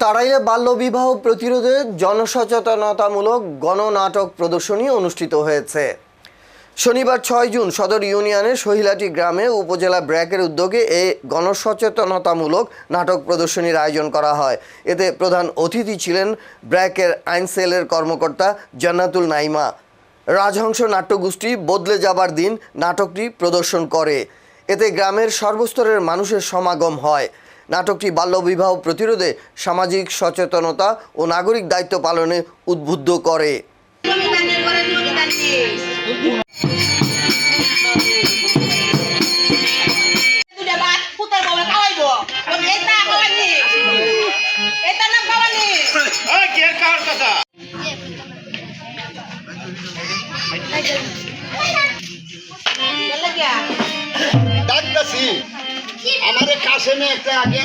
তাড়াইলে বাল্যবিবাহ প্রতিরোধে জনসচেতনতামূলক গণনাটক প্রদর্শনী অনুষ্ঠিত হয়েছে। শনিবার ৬ জুন সদর ইউনিয়নের সহিলাটি গ্রামে উপজেলা ব্র্যাকের উদ্যোগে এই গণসচেতনতামূলক নাটক প্রদর্শনীর আয়োজন করা হয়। এতে প্রধান অতিথি ছিলেন ব্র্যাকের আইন সেলের কর্মকর্তা জান্নাতুল নাইমা। রাজহংস নাট্যগোষ্ঠী বদলে যাবার দিন নাটকটি প্রদর্শন করে। এতে গ্রামের সর্বস্তরের মানুষের সমাগম হয়। নাটকটি বাল্যবিবাহ প্রতিরোধে সামাজিক সচেতনতা ও নাগরিক দায়িত্ব পালনে উদ্বুদ্ধ করে। আমাদের কাছে একটা আগে